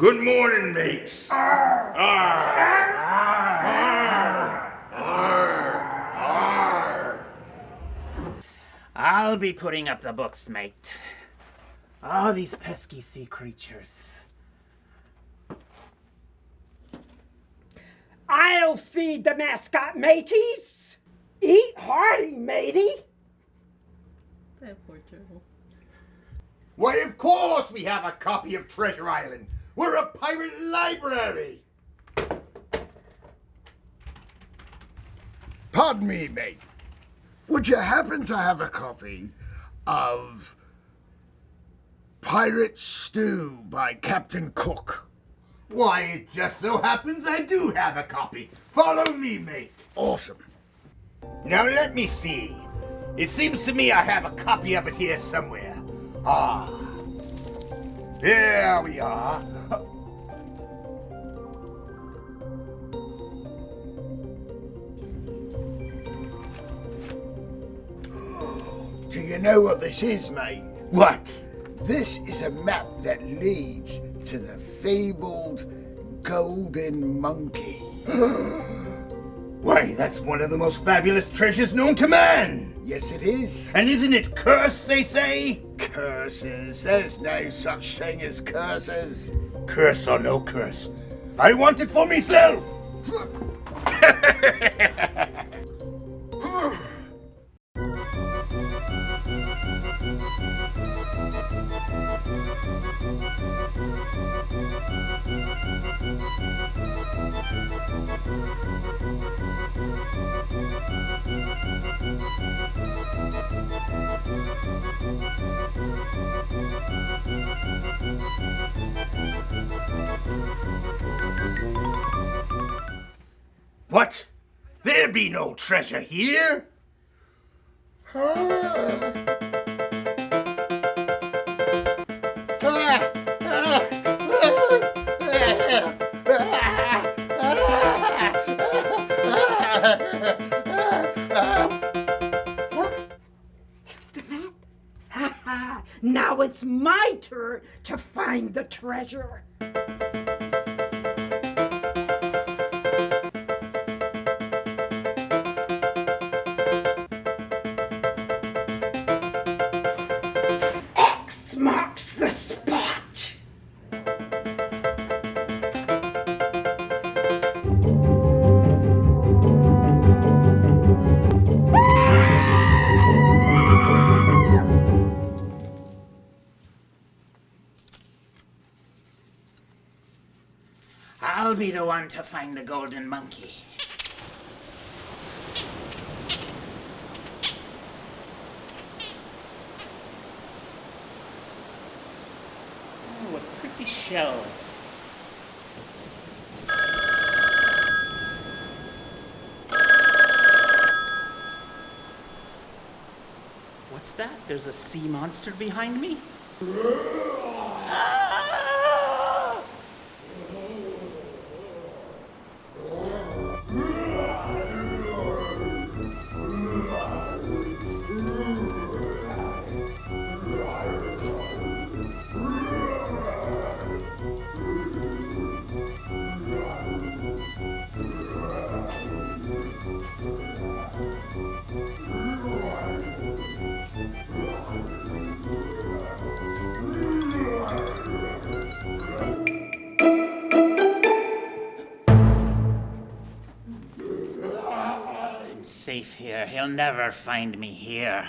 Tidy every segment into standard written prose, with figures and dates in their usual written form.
Good morning, mates. Arr. Arr. Arr. Arr. I'll be putting up the books, mate. Oh, these pesky sea creatures. I'll feed the mascot, mateys. Eat hearty, matey. That poor turtle. Why, of course we have a copy of Treasure Island. We're a pirate library. Pardon me, mate. Would you happen to have a copy of Pirate Stew by Captain Cook? Why, it just so happens I do have a copy. Follow me, mate. Awesome. Now let me see. It seems to me I have a copy of it here somewhere. Ah. Here we are. Do you know what this is, mate? What? This is a map that leads to the fabled golden monkey. Why, that's one of the most fabulous treasures known to man. Yes, it is. And isn't it cursed, they say? Curses. There's no such thing as curses. Curse or no curse, I want it for myself. What? There be no treasure here. It's the map. Ha ha! Now it's my turn to find the treasure. X marks the spot. I'll be the one to find the golden monkey. Oh, what pretty shells. What's that? There's a sea monster behind me? Ah! I'm safe here. He'll never find me here.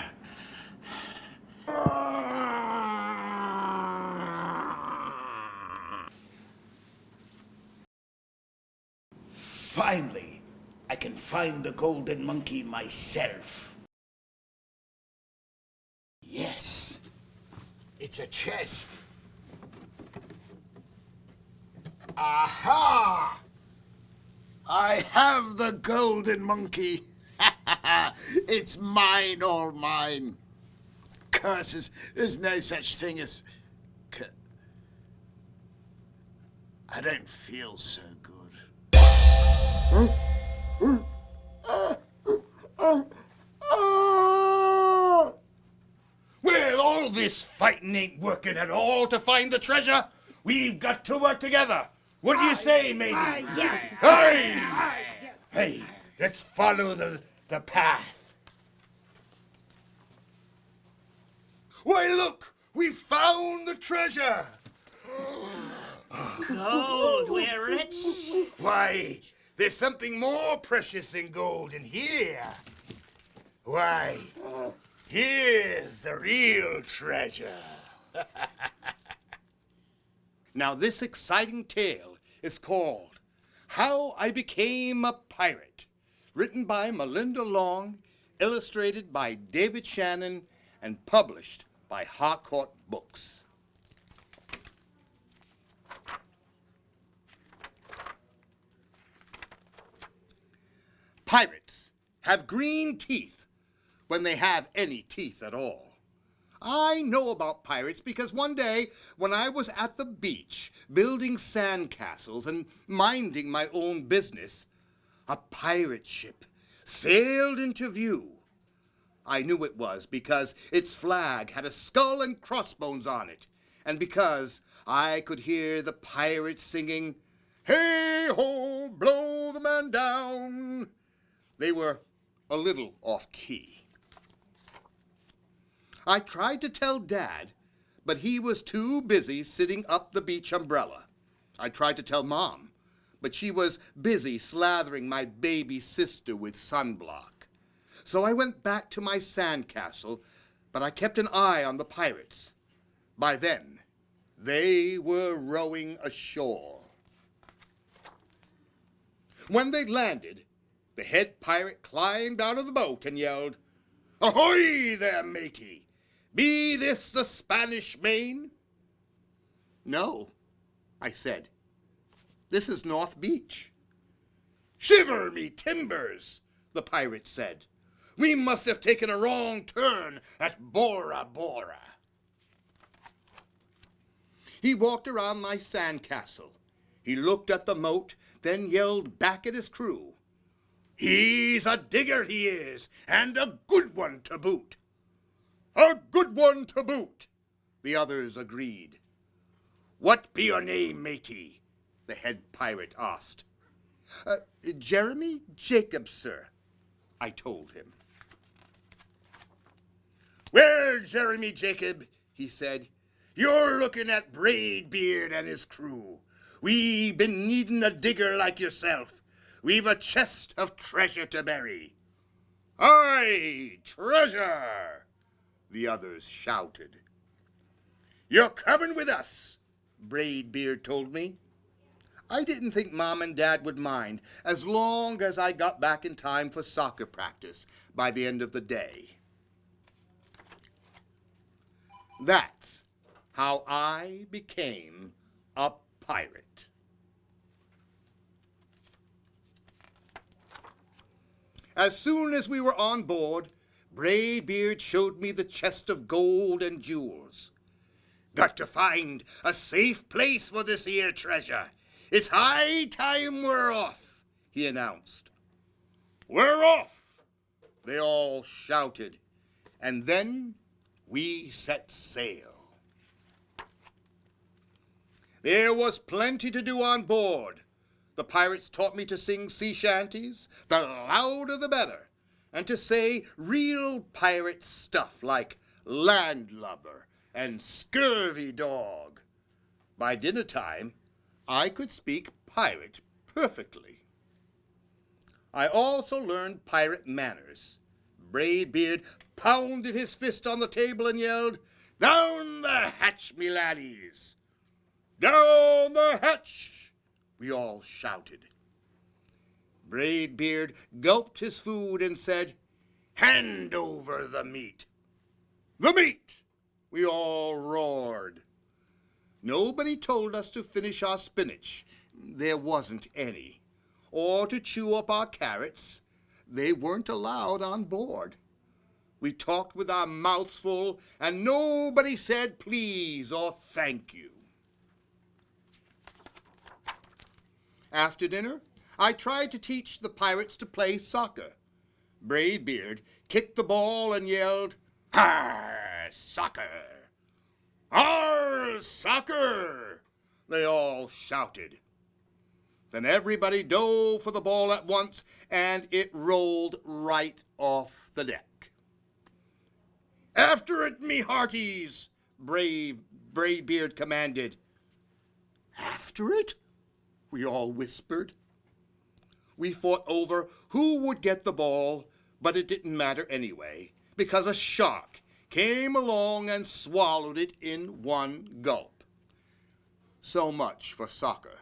Finally, I can find the golden monkey myself. Yes, it's a chest. Aha! I have the golden monkey. It's mine, all mine. Curses, there's no such thing as... I don't feel so good. Well, all this fighting ain't working at all to find the treasure. We've got to work together. What do you say, matey? Yes. Hey! Hey, let's follow the path. Why, look! We found the treasure! Gold, we're rich. Why, there's something more precious than gold in here. Why, here's the real treasure. Now, this exciting tale is called How I Became a Pirate, written by Melinda Long, illustrated by David Shannon, and published by Harcourt Books. Pirates have green teeth when they have any teeth at all. I know about pirates because one day when I was at the beach building sandcastles and minding my own business, a pirate ship sailed into view. I knew it was because its flag had a skull and crossbones on it, and because I could hear the pirates singing, "Hey ho, blow the man down." They were a little off key. I tried to tell Dad, but he was too busy sitting up the beach umbrella. I tried to tell Mom, but she was busy slathering my baby sister with sunblock. So I went back to my sandcastle, but I kept an eye on the pirates. By then, they were rowing ashore. When they landed, the head pirate climbed out of the boat and yelled, "Ahoy there, matey! Be this the Spanish Main?" "No," I said. "This is North Beach." "Shiver me timbers," the pirate said. "We must have taken a wrong turn at Bora Bora." He walked around my sandcastle. He looked at the moat, then yelled back at his crew, "He's a digger, he is, and a good one to boot." "A good one to boot," the others agreed. "What be your name, matey?" the head pirate asked. "Jeremy Jacob, sir," I told him. "Well, Jeremy Jacob," he said, "you're looking at Braidbeard and his crew. We've been needing a digger like yourself. We've a chest of treasure to bury." "Aye, treasure!" the others shouted. "You're coming with us," Braidbeard told me. I didn't think Mom and Dad would mind as long as I got back in time for soccer practice by the end of the day. That's how I became a pirate. As soon as we were on board, Braidbeard showed me the chest of gold and jewels. "Got to find a safe place for this here treasure. It's high time we're off," he announced. "We're off!" they all shouted, and then we set sail. There was plenty to do on board. The pirates taught me to sing sea shanties, the louder the better, and to say real pirate stuff like landlubber and scurvy dog. By dinner time, I could speak pirate perfectly. I also learned pirate manners. Braidbeard pounded his fist on the table and yelled, "Down the hatch, me laddies!" "Down the hatch!" we all shouted. Braidbeard gulped his food and said, "Hand over the meat." "The meat!" we all roared. Nobody told us to finish our spinach. There wasn't any. Or to chew up our carrots. They weren't allowed on board. We talked with our mouths full, and nobody said please or thank you. After dinner, I tried to teach the pirates to play soccer. Braidbeard kicked the ball and yelled, "Arr, soccer! Arr, soccer! they all shouted. Then everybody dove for the ball at once, and it rolled right off the deck. "After it, me hearties!" Braidbeard commanded. "After it?" we all whispered. We fought over who would get the ball, but it didn't matter anyway, because a shark came along and swallowed it in one gulp. So much for soccer.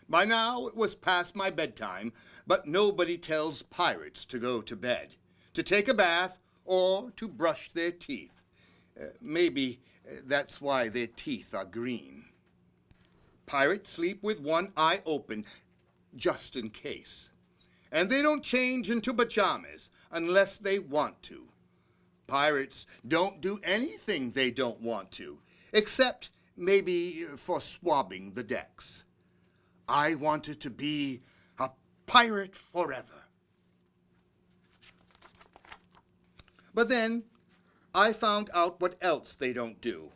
By now it was past my bedtime, but nobody tells pirates to go to bed, to take a bath, or to brush their teeth. Maybe that's why their teeth are green. Pirates sleep with one eye open, just in case. And they don't change into pajamas unless they want to. Pirates don't do anything they don't want to, except maybe for swabbing the decks. I wanted to be a pirate forever. But then I found out what else they don't do.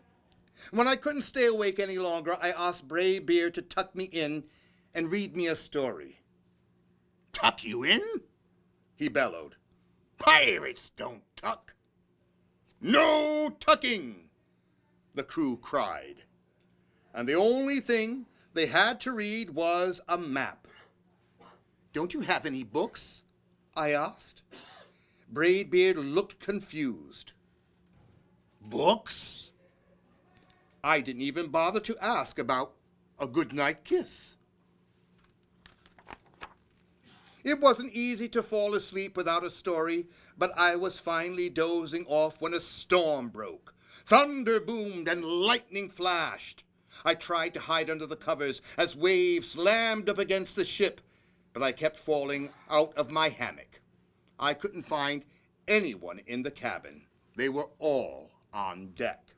When I couldn't stay awake any longer, I asked Braidbeard to tuck me in and read me a story. Tuck you in? He bellowed. Pirates don't tuck. "No tucking!" the crew cried. And the only thing they had to read was a map. "Don't you have any books?" I asked. Braidbeard looked confused. Books? I didn't even bother to ask about a goodnight kiss. It wasn't easy to fall asleep without a story, but I was finally dozing off when a storm broke. Thunder boomed and lightning flashed. I tried to hide under the covers as waves slammed up against the ship, but I kept falling out of my hammock. I couldn't find anyone in the cabin. They were all on deck.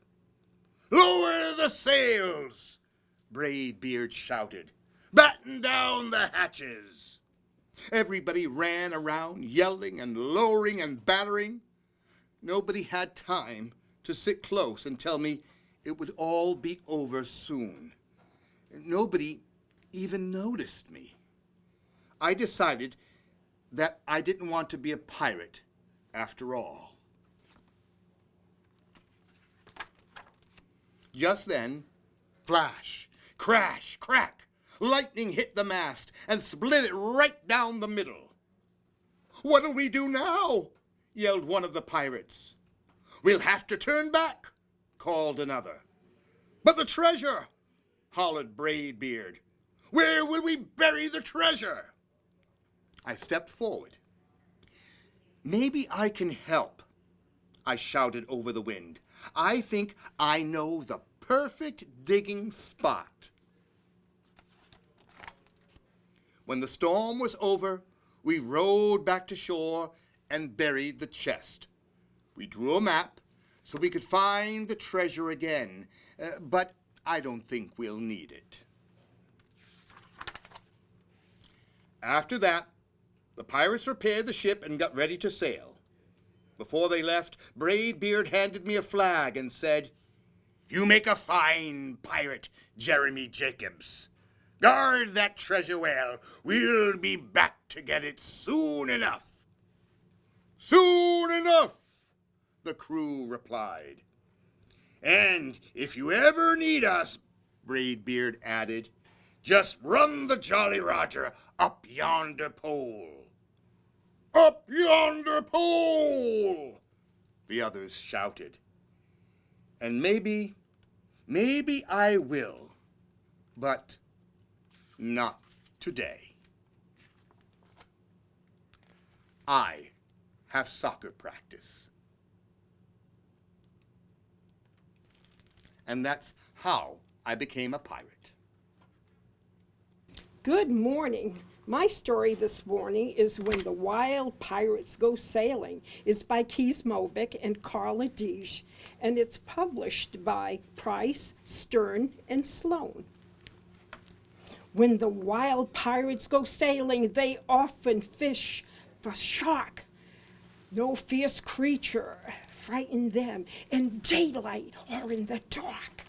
"Lower the sails!" Braidbeard shouted. "Batten down the hatches!" Everybody ran around, yelling and lowering and battering. Nobody had time to sit close and tell me it would all be over soon. Nobody even noticed me. I decided that I didn't want to be a pirate after all. Just then, flash, crash, crack, lightning hit the mast and split it right down the middle. "What'll we do now?" yelled one of the pirates. "We'll have to turn back," called another. "But the treasure!" hollered Braidbeard. "Where will we bury the treasure?" I stepped forward. "Maybe I can help," I shouted over the wind. "I think I know the perfect digging spot." When the storm was over, we rowed back to shore and buried the chest. We drew a map so we could find the treasure again, but I don't think we'll need it. After that, the pirates repaired the ship and got ready to sail. Before they left, Braidbeard handed me a flag and said, "You make a fine pirate, Jeremy Jacobs. Guard that treasure well. We'll be back to get it soon enough." "Soon enough," the crew replied. "And if you ever need us," Braidbeard added, "just run the Jolly Roger up yonder pole." "Up yonder pole!" the others shouted. And maybe I will, but not today. I have soccer practice. And that's how I became a pirate. Good morning. My story this morning is When the Wild Pirates Go Sailing. It's by Keith Mobick and Carla Deesh, and it's published by Price, Stern, and Sloan. When the wild pirates go sailing, they often fish for shark. No fierce creature frighten them in daylight or in the dark.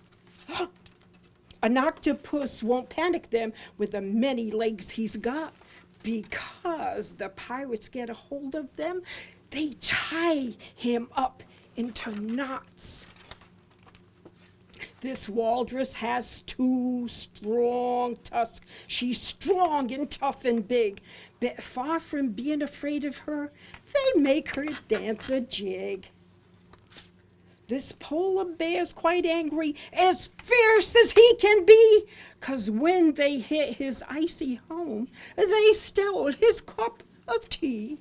An octopus won't panic them with the many legs he's got, because the pirates get a hold of them. They tie him up into knots. This walrus has 2 strong tusks. She's strong and tough and big, but far from being afraid of her, they make her dance a jig. This polar bear's quite angry, as fierce as he can be, 'cause when they hit his icy home, they stole his cup of tea.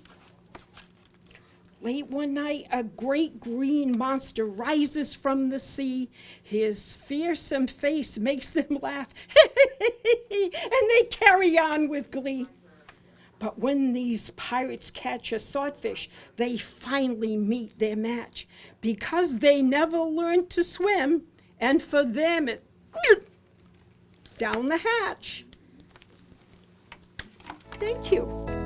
Late one night, a great green monster rises from the sea. His fearsome face makes them laugh, and they carry on with glee. But when these pirates catch a swordfish, they finally meet their match, because they never learned to swim, and for them it down the hatch. Thank you.